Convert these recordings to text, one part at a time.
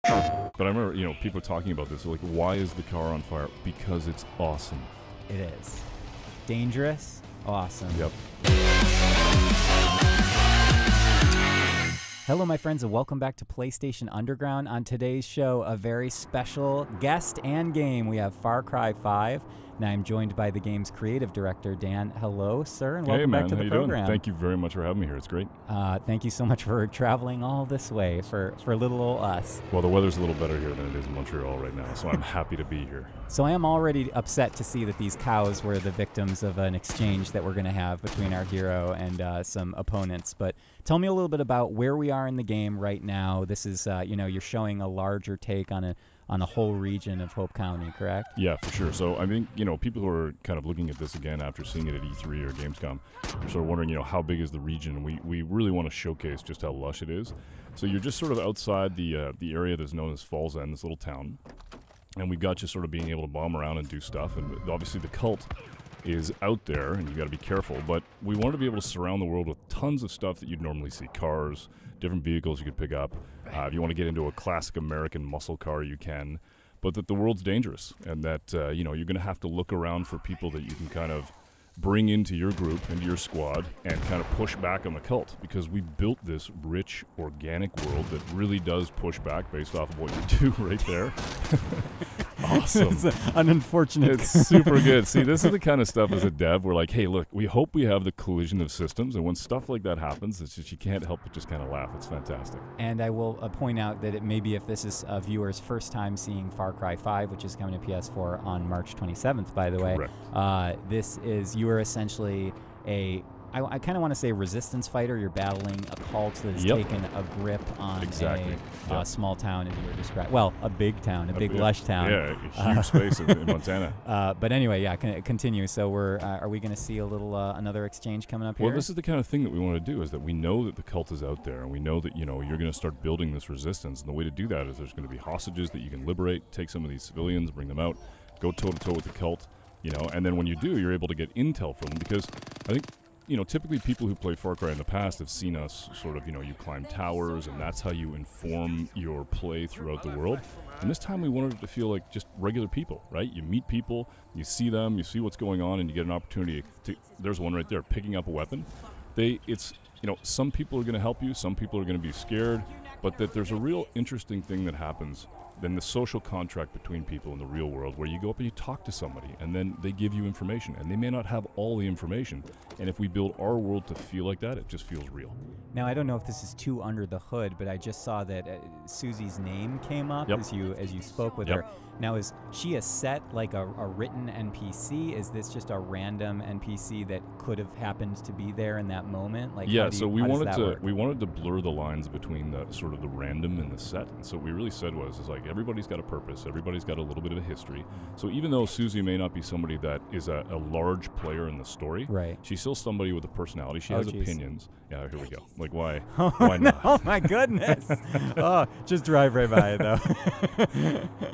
But I remember, people talking about this. Like, why is the car on fire? Because it's awesome. It is. Dangerous, awesome. Yep. Hello, my friends, and welcome back to PlayStation Underground. On today's show, a very special guest and game. We have Far Cry 5, and I'm joined by the game's creative director, Dan. Hello, sir, and welcome back to the program. Thank you very much for having me here. It's great. Thank you so much for traveling all this way for little old us. Well, the weather's a little better here than it is in Montreal right now, so I'm happy to be here. So I am already upset to see that these cows were the victims of an exchange that we're going to have between our hero and some opponents. But tell me a little bit about where we are in the game right now. This is, you're showing a larger take on a whole region of Hope County, correct? Yeah, for sure. So I think, people who are kind of looking at this again after seeing it at E3 or Gamescom, are sort of wondering, how big is the region? We really want to showcase just how lush it is. So you're just sort of outside the area that's known as Falls End, this little town. And we've got you sort of being able to bomb around and do stuff. And obviously the cult is out there, and you got to be careful. But we wanted to be able to surround the world with tons of stuff that you'd normally see. Cars, different vehicles you could pick up. If you want to get into a classic American muscle car, you can. But that the world's dangerous, and that, you're going to have to look around for people that you can kind of bring into your group, into your squad, and kind of push back on the cult, because we built this rich, organic world that really does push back based off of what you do right there. Awesome. It's an unfortunate. It's super good. See, this is the kind of stuff as a dev, we're like, hey, look, we hope we have the collision of systems, and when stuff like that happens, it's just, you can't help but just kind of laugh. It's fantastic. And I will point out that maybe if this is a viewer's first time seeing Far Cry 5, which is coming to PS4 on March 27th, by the way, this is, you are essentially I kind of want to say resistance fighter. You're battling a cult that has taken a grip on a small town, as you were describing. Well, a big town, a big lush town. Yeah, a huge space in Montana. But anyway, continue. So are we going to see a little another exchange coming up here? Well, this is the kind of thing that we want to do, is that we know that the cult is out there, and we know that, you're going to start building this resistance. And the way to do that is there's going to be hostages that you can liberate, take some of these civilians, bring them out, go toe-to-toe with the cult, and then when you do, you're able to get intel from them, because I think, typically people who play Far Cry in the past have seen us sort of, you climb towers, and that's how you inform your play throughout the world. And this time we wanted it to feel like just regular people, right? You meet people, you see them, you see what's going on, and you get an opportunity to, there's one right there, picking up a weapon. Some people are going to help you, some people are going to be scared, but that there's a real interesting thing that happens then the social contract between people in the real world, where you go up and you talk to somebody, and then they give you information, and they may not have all the information. And if we build our world to feel like that, it just feels real. Now, I don't know if this is too under the hood, but I just saw that Susie's name came up as you spoke with her. Now, is she a set, like a written NPC? Is this just a random NPC that could have happened to be there in that moment? Like, so we wanted to blur the lines between the sort of the random and the set. And so what we really said was like, everybody's got a purpose, everybody's got a little bit of a history. So even though Susie may not be somebody that is a large player in the story, she's still somebody with a personality. She has opinions. Yeah, here we go. Like, why? Why not? Oh my goodness! Just drive right by it though.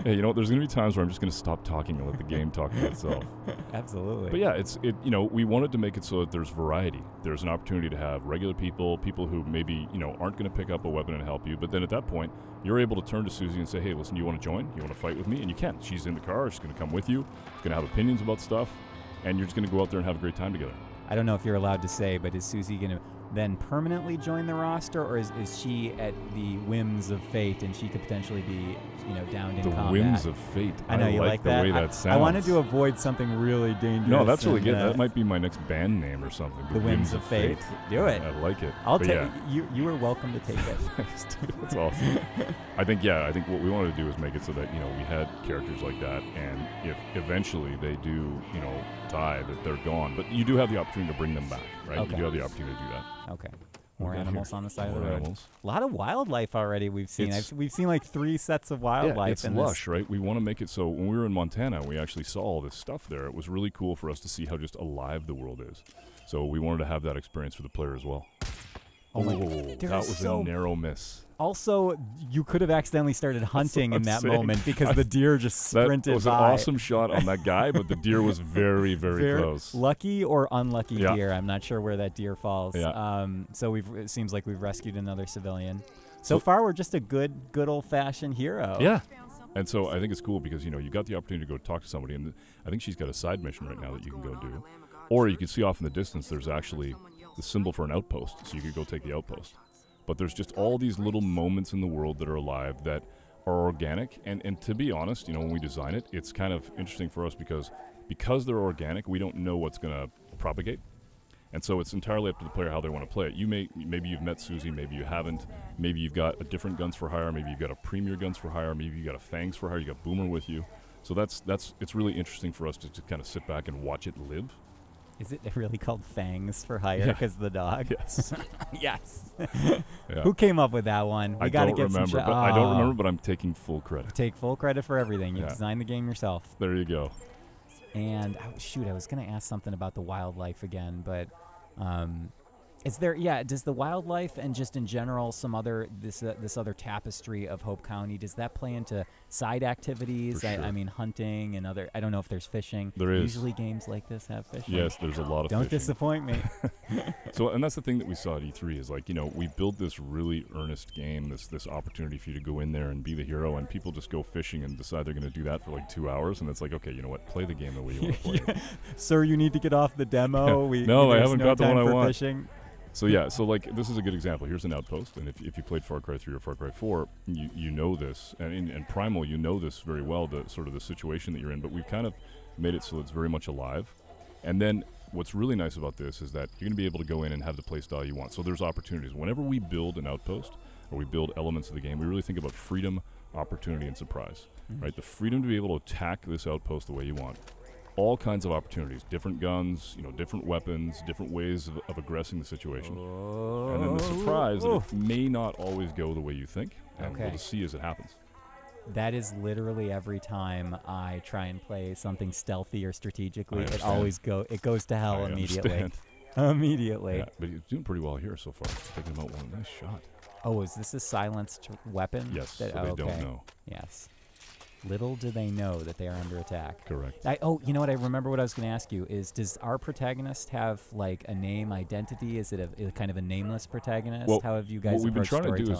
Hey, there's going to be times where I'm just going to stop talking and let the game talk for itself. Absolutely. But yeah, we wanted to make it so that there's variety. There's an opportunity to have regular people who maybe, aren't going to pick up a weapon and help you. But then at that point, you're able to turn to Susie and say, hey, listen, you want to join? You want to fight with me? And you can. She's in the car. She's going to come with you. She's going to have opinions about stuff. And you're just going to go out there and have a great time together. I don't know if you're allowed to say, but is Susie going to then permanently join the roster, or is she at the whims of fate and she could potentially be, downed in combat? The whims of fate. I know you like the that. way that sounds. I wanted to avoid something really dangerous. No, that's really good. That might be my next band name or something. The whims of fate. Do it. I like it. I'll take it. You are welcome to take it. Thanks, dude. That's awesome. I think what we wanted to do is make it so that, we had characters like that, and if eventually they do, die, that they're gone. But you do have the opportunity to bring them back, right? Okay. You do have the opportunity to do that. Okay. More animals on the side of the road. A lot of wildlife already we've seen. We've seen like 3 sets of wildlife. It's lush, right? We want to make it so when we were in Montana, we actually saw all this stuff there. It was really cool for us to see how just alive the world is. So we wanted to have that experience for the player as well. Oh my God. That was a narrow miss. Also, you could have accidentally started hunting in that moment because the deer just sprinted by. That was an awesome shot on that guy, but the deer was very, very close. Lucky or unlucky deer. I'm not sure where that deer falls. Yeah. So it seems like we've rescued another civilian. So far, we're just a good old-fashioned hero. Yeah. And so I think it's cool because, you got the opportunity to go talk to somebody, and I think she's got a side mission right now that you can go do. Or you can see off in the distance there's actually the symbol for an outpost, so you could go take the outpost. But there's just all these little moments in the world that are alive that are organic. And to be honest, when we design it, it's kind of interesting for us because they're organic, we don't know what's going to propagate. And so it's entirely up to the player how they want to play it. Maybe you've met Susie, maybe you haven't. Maybe you've got a different Guns for Hire. Maybe you've got a Premier Guns for Hire. Maybe you've got a Fangs for Hire. You got Boomer with you. So it's really interesting for us to kind of sit back and watch it live. Is it really called Fangs for Hire because of the dog? Yes. Yes. Yeah. Who came up with that one? I don't remember, but I'm taking full credit. Take full credit for everything. You designed the game yourself. There you go. And I was going to ask something about the wildlife again, but does the wildlife and just in general this other tapestry of Hope County, does that play into side activities? Sure. I mean, hunting and other, I don't know if there's fishing. There is. Usually games like this have fishing. Yes, there's a lot of fishing. Don't disappoint me. And that's the thing that we saw at E3 is we built this really earnest game, this opportunity for you to go in there and be the hero, and people just go fishing and decide they're going to do that for 2 hours, and it's like, okay, you know what, play the game the way you want to play it. Sir, you need to get off the demo. No, I haven't got the one I want. Fishing. So this is a good example. Here's an outpost, and if you played Far Cry 3 or Far Cry 4, you know this, and in Primal you know this very well, the sort of the situation that you're in, but we've kind of made it so it's very much alive. And then what's really nice about this is that you're going to be able to go in and have the play style you want. So there's opportunities. Whenever we build an outpost or we build elements of the game, we really think about freedom, opportunity, and surprise. Right? The freedom to be able to attack this outpost the way you want. All kinds of opportunities, different guns, different weapons, different ways of aggressing the situation. And then the surprise that it may not always go the way you think, and we'll just see as it happens. That is literally every time I try and play something stealthy or strategically, it goes to hell immediately. Immediately. Yeah, but he's doing pretty well here so far. Taking him out one nice shot. Oh, is this a silenced weapon? Yes, so they don't know. Yes. Little do they know that they are under attack. Correct. You know what? I remember what I was going to ask you is, does our protagonist have a name identity? Is it a kind of a nameless protagonist? Well, how have you guys what we've been trying to do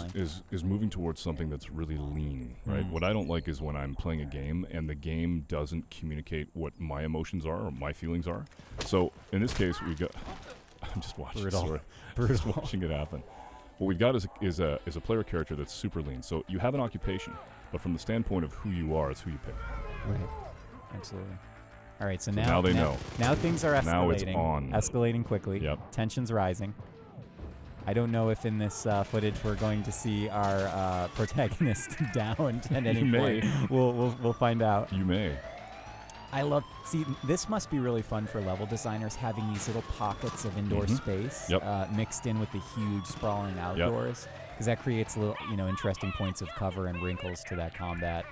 is moving towards something that's really lean, right? What I don't like is when I'm playing a game and the game doesn't communicate what my emotions are or my feelings are. So in this case, we got. I'm just watching. Brutal. Just watching it happen. What we've got is a player character that's super lean. So you have an occupation. But from the standpoint of who you are, it's who you pick. Right. Absolutely. All right, so now they know. Now things are escalating. Now it's on. Escalating quickly. Yep. Tension's rising. I don't know if in this footage we're going to see our protagonist downed at any point. We'll find out. You may. See, this must be really fun for level designers, having these little pockets of indoor space mixed in with the huge sprawling outdoors. Because that creates little, interesting points of cover and wrinkles to that combat.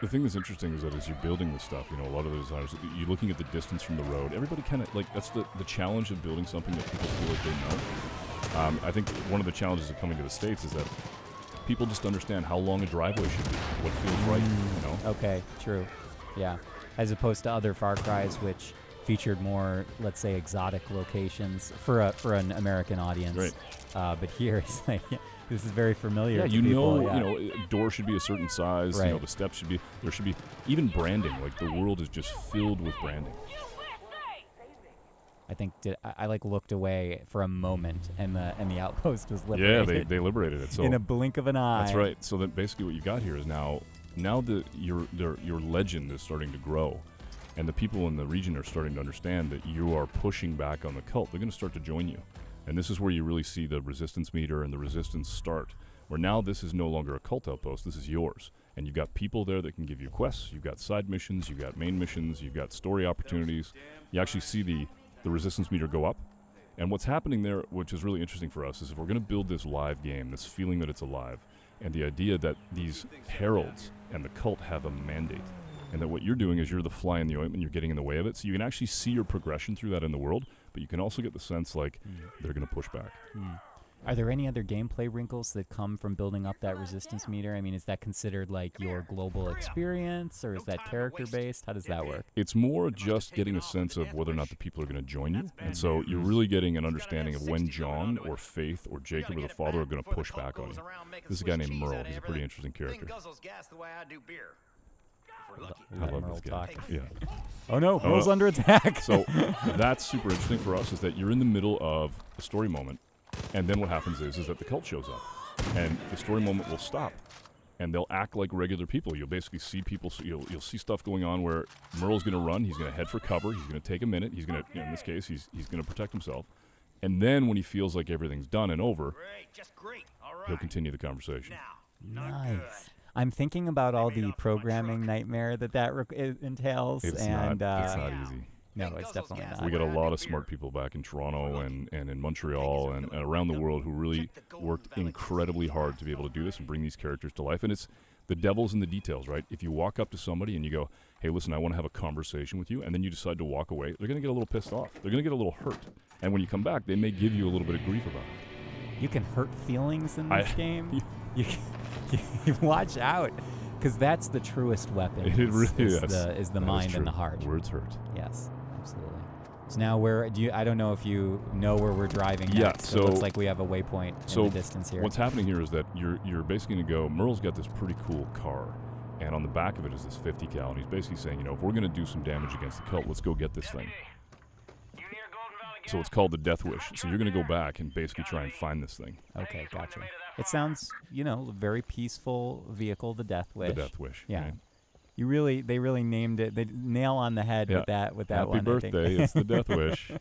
The thing that's interesting is that as you're building this stuff, a lot of the designers, you're looking at the distance from the road. Everybody kind of, that's the challenge of building something that people feel like they know. I think one of the challenges of coming to the States is that people just understand how long a driveway should be, what feels right, Okay, true. Yeah. As opposed to other Far Cries, which featured more, let's say, exotic locations for an American audience. Right. But here, it's like, this is very familiar. Yeah, to people. a door should be a certain size. Right. The steps should be. There should be even branding. The world is just filled with branding. I think I looked away for a moment, and the outpost was liberated. Yeah, they liberated it. So in a blink of an eye. That's right. So that basically what you got here is now your legend is starting to grow. And the people in the region are starting to understand that you are pushing back on the cult. They're going to start to join you. And this is where you really see the resistance meter and the resistance start, where now this is no longer a cult outpost. This is yours. And you've got people there that can give you quests. You've got side missions. You've got main missions. You've got story opportunities. You actually see the resistance meter go up. And what's happening there, which is really interesting for us, is if we're going to build this live game, this feeling that it's alive, and the idea that these heralds and the cult have a mandate, and that what you're doing is you're the fly in the ointment, you're getting in the way of it. So you can actually see your progression through that in the world, but you can also get the sense they're going to push back. Are there any other gameplay wrinkles that come from building up that resistance meter? I mean, is that considered like your global experience, or is that character-based? How does that work? It's more just getting a sense of whether or not the people are going to join you. And so you're really getting an understanding of when John or Faith or Jacob or the father are going to push back on you. This is a guy named Merle. He's a pretty interesting character. I love this guy. Yeah. Oh no, Merle's under attack. So that's super interesting for us, is that you're in the middle of a story moment. And then what happens is that the cult shows up, and the story moment will stop, and they'll act like regular people. You'll basically see people, so you'll see stuff going on where Merle's going to run, he's going to head for cover, he's going to take a minute, he's going to, in this case, he's going to protect himself, and then when he feels like everything's done and over, he'll continue the conversation. Nice. I'm thinking about all the programming nightmare that entails, It's and not easy. no, it's definitely not. We got a lot of smart people back in Toronto and in Montreal and around the world who really worked incredibly hard to be able to do this and bring these characters to life. And it's the devil's in the details, right? If you walk up to somebody and you go, hey, listen, I want to have a conversation with you, and then you decide to walk away, they're going to get a little pissed off. They're going to get a little hurt. And when you come back, they may give you a little bit of grief about it. You can hurt feelings in this game. You watch out, because that's the truest weapon. It really is the mind and the heart. Words hurt. Yes, absolutely. So now I don't know if you know where we're driving next. Yeah, so it looks like we have a waypoint in the distance here. What's happening here is that you're basically going to go, Merle's got this pretty cool car, and on the back of it is this 50 cal, and he's basically saying, you know, if we're going to do some damage against the cult, let's go get this thing. So it's called the Death Wish. So you're going to go back and basically try and find this thing. Okay, gotcha. It sounds, a very peaceful vehicle, the Death Wish. The Death Wish. Yeah. Right? They really named it. They nail on the head with that Happy one. birthday! I think. It's the Death Wish.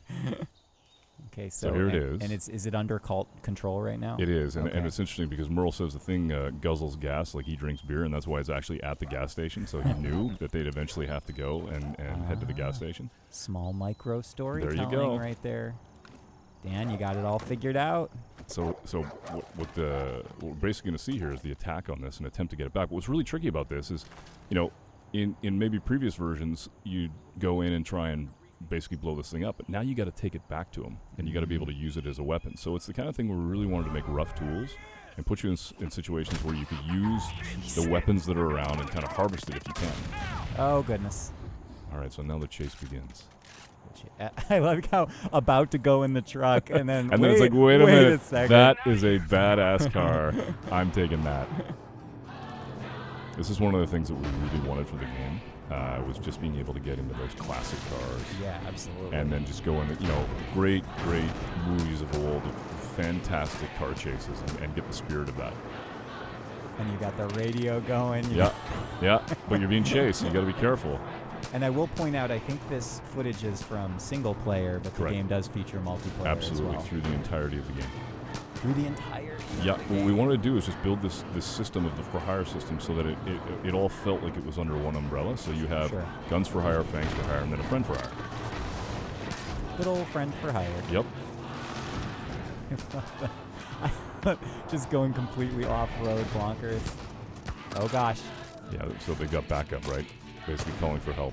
Okay, so here it is. And is it under cult control right now? It is, and, Okay. and it's interesting because Merle says the thing guzzles gas like he drinks beer, and that's why it's actually at the gas station. So he knew that they'd eventually have to go and head to the gas station. Small micro storytelling There you go. right there. Dan, you got it all figured out. So what we're basically going to see here is the attack on this and attempt to get it back. But what's really tricky about this is, in maybe previous versions, you'd go in and try and basically blow this thing up, but now you got to take it back to them, and you got to be able to use it as a weapon. So it's the kind of thing where we really wanted to make rough tools and put you in situations where you could use the weapons that are around and kind of harvest it if you can. Oh, goodness. All right, so now the chase begins. I like how about to go in the truck, and then and then it's like, wait a minute, second. that is a badass car. I'm taking that. This is one of the things that we really wanted for the game. Was just being able to get into those classic cars. Yeah, absolutely. And then just go into, great movies of old, fantastic car chases, and get the spirit of that. And you got the radio going. Yeah, but you're being chased, so you got to be careful. And I will point out, I think this footage is from single player, but Correct. the game does feature multiplayer Absolutely, as well. through the entirety of the game. Through the entire game. Yeah, what we wanted to do is just build this system of the for hire system so that it all felt like it was under one umbrella. So you have guns for hire, fangs for hire, and then a friend for hire. Good old friend for hire. Yep. Just going completely off-road bonkers. Oh gosh. Yeah, so they got backup, right? Basically calling for help.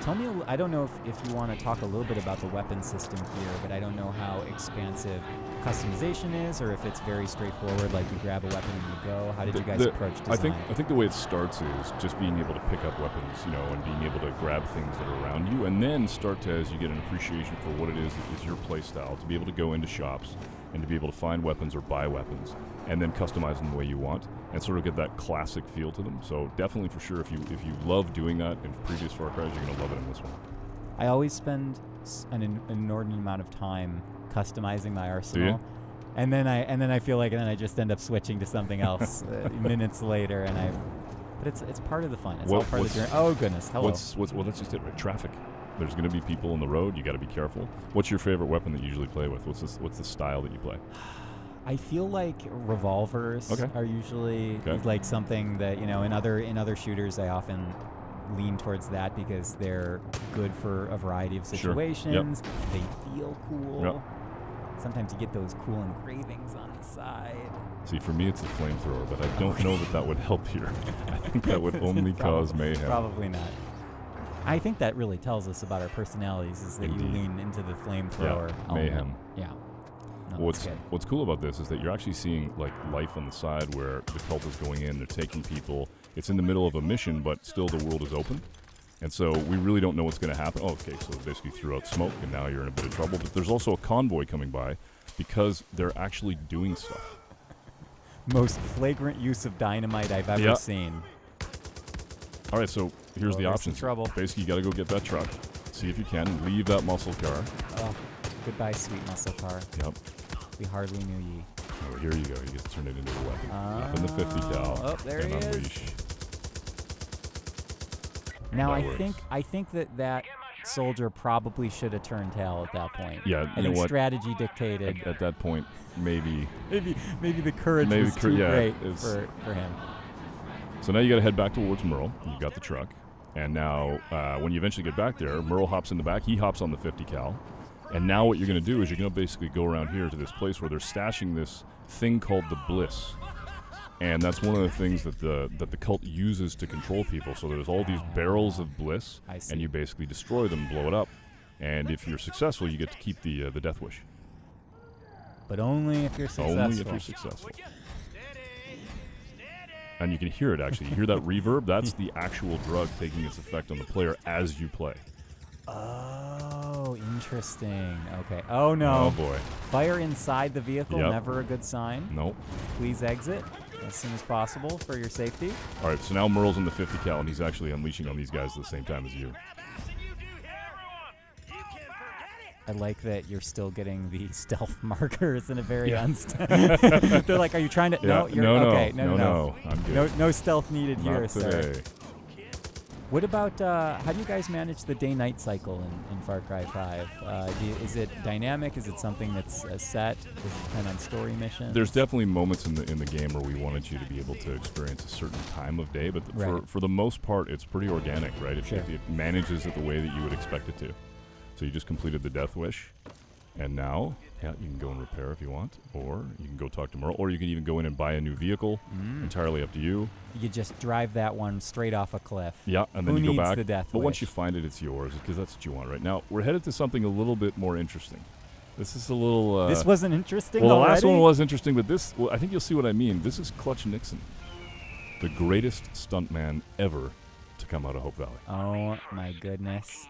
Tell me, I don't know if you want to talk a little bit about the weapon system here, but I don't know how expansive customization is, or if it's very straightforward, like you grab a weapon and you go. How did you guys approach design? I think the way it starts is just being able to pick up weapons, and being able to grab things that are around you, and then start to, as you get an appreciation for what it is that is your play style, to be able to go into shops and to be able to find weapons or buy weapons, and then customize them the way you want, and sort of get that classic feel to them. So definitely, for sure, if you love doing that in previous Far Cry's, you're going to love it in this one. I always spend an inordinate amount of time customizing my arsenal. Do you? And then I feel like I just end up switching to something else minutes later, but it's part of the fun. It's all part of the journey. Oh goodness, hello. Well, that's just it, right? Traffic. There's going to be people on the road. You got to be careful. What's your favorite weapon that you usually play with? What's the style that you play? I feel like revolvers are usually like something that in other shooters I often lean towards that because they're good for a variety of situations. Sure. Yep. They feel cool. Yep. Sometimes you get those cool engravings on the side. See, for me, it's a flamethrower, but I don't know that would help here. I think that would only cause mayhem. Probably not. I think that really tells us about our personalities is that Indeed. you lean into the flamethrower element. Mayhem. Yeah. Oh, what's cool about this is that you're actually seeing like life on the side where the cult is going in, they're taking people. It's in the middle of a mission, but still the world is open. And so we really don't know what's going to happen. Oh, okay, so they basically threw out smoke, and now you're in a bit of trouble. But there's also a convoy coming by because they're actually doing stuff. Most flagrant use of dynamite I've ever seen. All right, so here's the options. Trouble. Basically, you got to go get that truck. See if you can leave that muscle car. Oh, goodbye, sweet muscle car. Yep. We hardly knew ye. Oh, here you go. You get to turn it into a weapon. Up in the 50 cal. Oh, there he unleash. is. Now That I think that soldier probably should have turned tail at that point. Yeah, I think strategy dictated. At that point, maybe the courage was too great for him. So now you got to head back towards Merle. You got the truck, and now when you eventually get back there, Merle hops in the back. He hops on the 50 cal, and now what you're going to do is you're going to basically go around here to this place where they're stashing this thing called the Bliss. And that's one of the things that the cult uses to control people. So there's all these barrels of bliss, and you basically destroy them, blow it up. And if you're successful, you get to keep the death wish. But only if you're successful. Only if you're successful. And you can hear it, actually. You hear that reverb? That's the actual drug taking its effect on the player as you play. Oh, interesting. Okay. Oh, no. Oh, boy. Fire inside the vehicle, never a good sign. Nope. Please exit as soon as possible for your safety. All right, so now Merle's in the 50 cal, and he's actually unleashing on these guys at the same time as you. I like that you're still getting the stealth markers in a very They're like, are you trying to? No, you're okay. No. I'm good. No stealth needed Not here, today. sir. What about how do you guys manage the day-night cycle in Far Cry 5? Is it dynamic? Is it something that's set? Does it depend on story missions? There's definitely moments in the game where we wanted you to be able to experience a certain time of day, but for the most part, it's pretty organic, right? It manages it the way that you would expect it to. So you just completed the death wish, and now you can go and repair if you want, or you can go talk to Merle, or you can even go in and buy a new vehicle. Entirely up to you. You just drive that one straight off a cliff. Yeah, and then Who you go needs back. the death but wish? once you find it, it's yours because that's what you want right now. We're headed to something a little bit more interesting. This is a little. This wasn't interesting. Well, already? the last one was interesting, but this. Well, I think you'll see what I mean. This is Clutch Nixon, the greatest stuntman ever to come out of Hope Valley. Oh my goodness!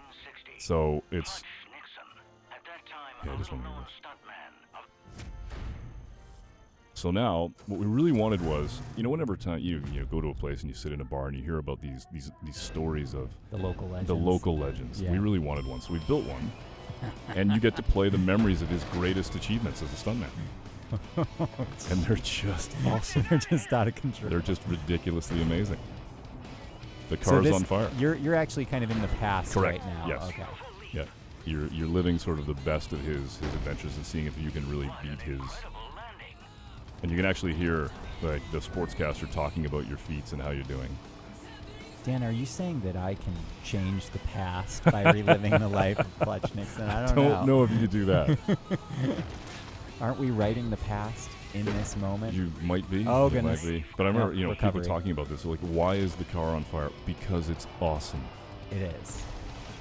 So it's. Yeah, I just want to hear this. So now, what we really wanted was, whenever time you go to a place and you sit in a bar and you hear about these stories of the local legends. The local legends. Yeah. We really wanted one, so we built one, and you get to play the memories of his greatest achievements as a stuntman. And they're just awesome. They're just out of control. They're just ridiculously amazing. The car's on fire. You're actually kind of in the past right now. Yes. Okay. Yeah. You're living sort of the best of his adventures and seeing if you can really beat his. And you can actually hear like the sportscaster talking about your feats and how you're doing. Dan, are you saying that I can change the past by reliving the life of Clutch Nixon? I don't know if you could do that. Aren't we writing the past in this moment? You might be. Oh, you goodness. Might be. But I remember, recovery. People talking about this. So like, why is the car on fire? Because it's awesome. It is.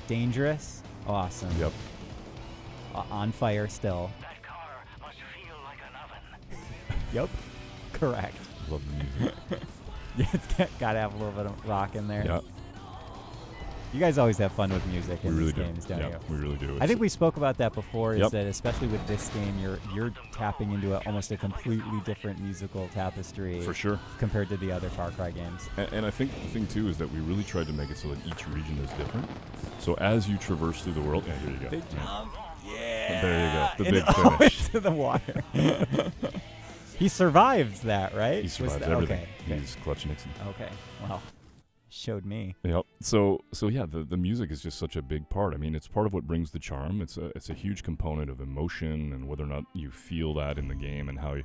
Dangerous. Awesome. Yep. On fire still. That car must feel like an oven. Yep. Correct. Love the music. Yeah, it's got to have a little bit of rock in there. Yeah. You guys always have fun with music in really these games, don't you? We really do. I think we spoke about that before, is Yep. that especially with this game, you're tapping into almost a completely different musical tapestry For sure. compared to the other Far Cry games. And I think the thing, too, is that we really tried to make it so that each region is different. So as you traverse through the world... Yeah, here you go. Big jump. Yeah. There you go. The big And finish. into the water. He survives that, right? He survives Was everything. Okay. He's Clutch Nixon. Okay. Well, showed me. Yep. So yeah, the music is just such a big part. I mean, it's part of what brings the charm. It's a huge component of emotion and whether or not you feel that in the game and how you.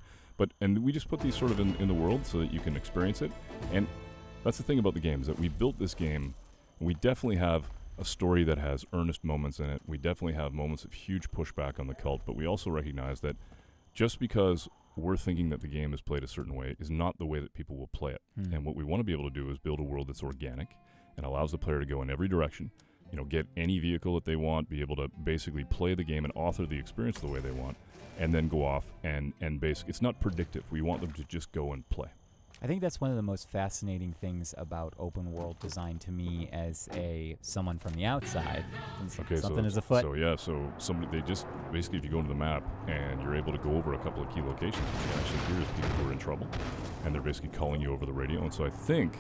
And we just put these sort of in the world so that you can experience it. And that's the thing about the game is that we built this game. We definitely have a story that has earnest moments in it. We definitely have moments of huge pushback on the cult, but we also recognize that just because we're thinking that the game is played a certain way is not the way that people will play it. And what we want to be able to do is build a world that's organic and allows the player to go in every direction get any vehicle that they want, be able to basically play the game and author the experience the way they want, and then go off and basically, it's not predictive. We want them to just go and play. I think that's one of the most fascinating things about open world design to me as someone from the outside. Okay, something is afoot. So somebody, they just, basically if you go into the map and you're able to go over a couple of key locations, what you actually hear is people who are in trouble, and they're basically calling you over the radio. And so I think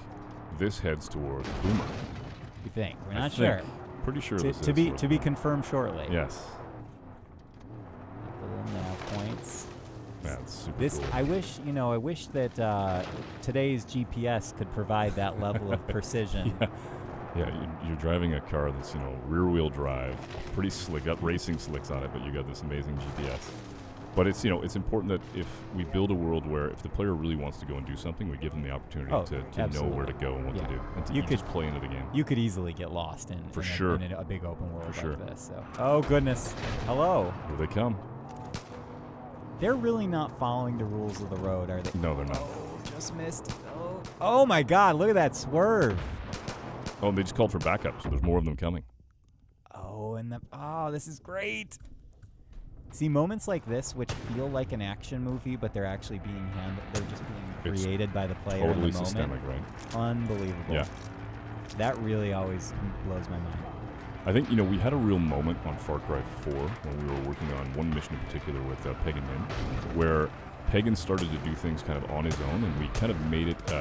this heads towards Boomer. You think? We're not sure. Pretty sure to be confirmed shortly. Yes. Like the little nav points. That's super cool. I wish that today's GPS could provide that level of precision. Yeah, you're driving a car that's, rear-wheel drive, pretty slick, got racing slicks on it, but you got this amazing GPS. But it's, it's important that if we build a world where if the player really wants to go and do something, we give them the opportunity to know where to go and what to do, and to just play into the game. You could easily get lost in a big open world like this. So. Oh goodness! Hello. Here they come. They're really not following the rules of the road, are they? No, they're not. Oh, just missed. Oh my God! Look at that swerve. Oh, and they just called for backup, so there's more of them coming. This is great. See, moments like this, which feel like an action movie, but they're actually being handled. They're just being created by the player in the moment. Totally systemic, right? Unbelievable. Yeah. That really always blows my mind. I think, we had a real moment on Far Cry 4 when we were working on one mission in particular with Pagan Min, where Pagan started to do things kind of on his own, and we kind of made it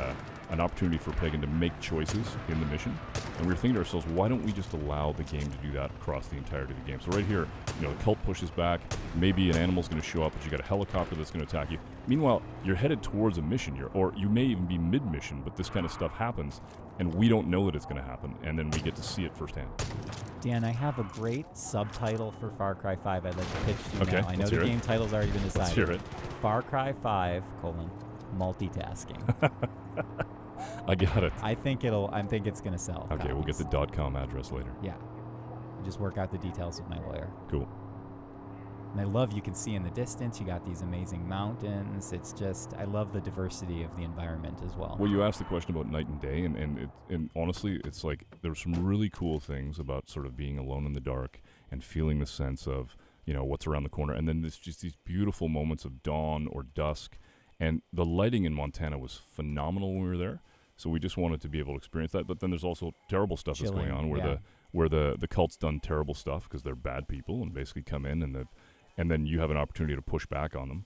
an opportunity for Pagan to make choices in the mission. And we were thinking to ourselves, why don't we just allow the game to do that across the entirety of the game? So right here, the cult pushes back, maybe an animal's going to show up, but you got a helicopter that's going to attack you. Meanwhile, you're headed towards a mission, or you may even be mid-mission, but this kind of stuff happens, and we don't know that it's going to happen, and then we get to see it firsthand. Dan, I have a great subtitle for Far Cry 5 I'd like to pitch to you okay, now. I know the game title's already been decided. Let's hear it. Far Cry 5, multitasking. I got it. I think it's going to sell. Okay, we'll get the .com address later. Yeah. Just work out the details with my lawyer. Cool. And I love, you can see in the distance, you got these amazing mountains. It's just, I love the diversity of the environment as well. Well, you asked the question about night and day, and honestly, it's like there's some really cool things about sort of being alone in the dark and feeling the sense of, what's around the corner. And then there's just these beautiful moments of dawn or dusk. And the lighting in Montana was phenomenal when we were there. So we just wanted to be able to experience that. But then there's also terrible stuff that's going on where the cult's done terrible stuff because they're bad people and basically come in and then you have an opportunity to push back on them.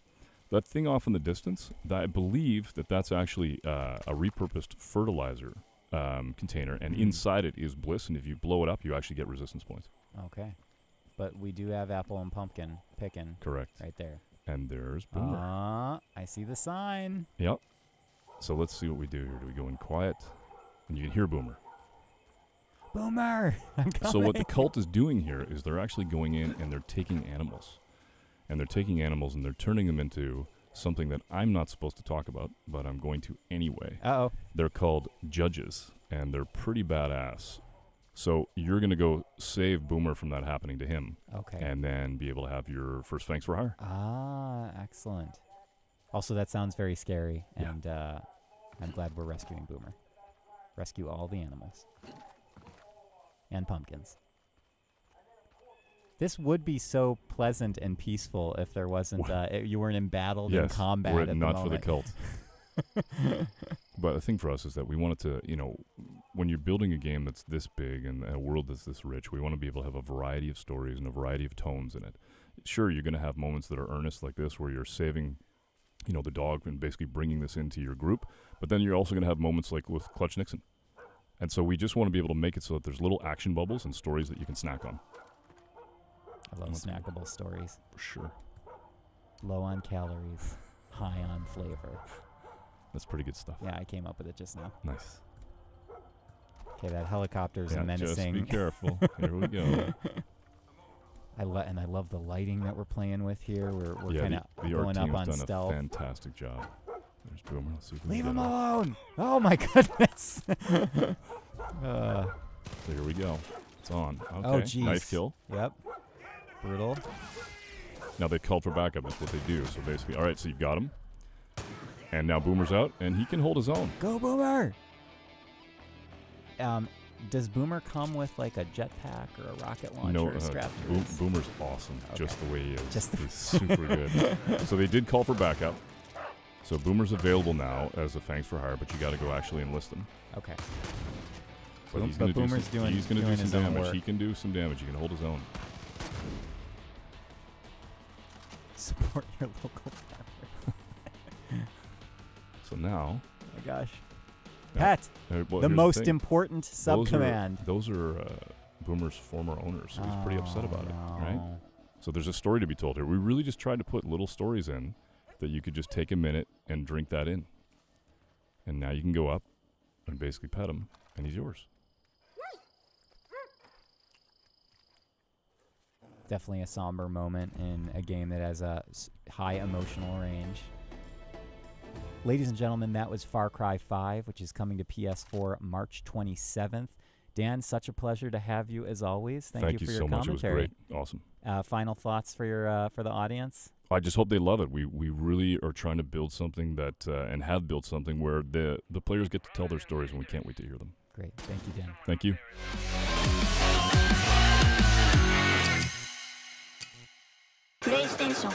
That thing off in the distance, I believe that's actually a repurposed fertilizer container, and inside it is bliss, and if you blow it up, you actually get resistance points. Okay. But we do have apple and pumpkin picking. Correct. Right there. And there's Boomer. I see the sign. Yep. So let's see what we do here. Do we go in quiet? And you can hear Boomer. Boomer! I'm coming. So what the cult is doing here is they're actually going in and they're taking animals. And they're taking animals and they're turning them into something that I'm not supposed to talk about, but I'm going to anyway. Uh-oh. They're called judges, and they're pretty badass. So you're going to go save Boomer from that happening to him. Okay. And then be able to have your first Fangs for Hire. Ah, excellent. Also, that sounds very scary, and I'm glad we're rescuing Boomer. Rescue all the animals. And pumpkins. This would be so pleasant and peaceful if there wasn't, you weren't embattled in combat at the moment. Not for the cult. But the thing for us is that we wanted to, when you're building a game that's this big and a world that's this rich, we want to be able to have a variety of stories and a variety of tones in it. Sure, you're going to have moments that are earnest like this where you're saving, the dog and basically bringing this into your group, but then you're also going to have moments like with Clutch Nixon. And so we just want to be able to make it so that there's little action bubbles and stories that you can snack on. I love snackable stories. For sure. Low on calories, high on flavor. That's pretty good stuff. Yeah, I came up with it just now. Nice. Okay, that helicopter's menacing. Just be careful. Here we go. I love the lighting that we're playing with here. We're kind of going up on stealth. The art team has done a fantastic job. There's Boomer. Let's see if we Leave can him get alone! Oh my goodness! So here we go. It's on. Okay. Oh jeez. Knife kill. Yep. Brutal. Now they called for backup. That's what they do. So basically, all right. So you've got him, and now Boomer's out, and he can hold his own. Go Boomer! Does Boomer come with like a jetpack or a rocket launcher? No, strapped to his- Boomer's awesome, Okay. just the way he is. Just the- He's super good. So they did call for backup. So Boomer's available now as a Fangs for Hire, but you got to go actually enlist him. Okay. But he's going to Boomer's do doing some his own damage. work. He can do some damage. He can hold his own. Support your local farmer. So now, Oh my gosh. Yeah. Pat, well, the here's most thing. important sub-command. Those are Boomer's former owners, so he's pretty upset about it, right? no. So there's a story to be told here. We really just tried to put little stories in that you could just take a minute and drink that in. And now you can go up and basically pet him, and he's yours. Definitely a somber moment in a game that has a high emotional range. Ladies and gentlemen, that was Far Cry 5, which is coming to PS4 March 27th. Dan, such a pleasure to have you as always. Thank you for your so much. commentary. It was great. Awesome. Final thoughts for your for the audience? I just hope they love it. We really are trying to build something that and have built something where the players get to tell their stories, and we can't wait to hear them. Great. Thank you, Dan. Thank you. PlayStation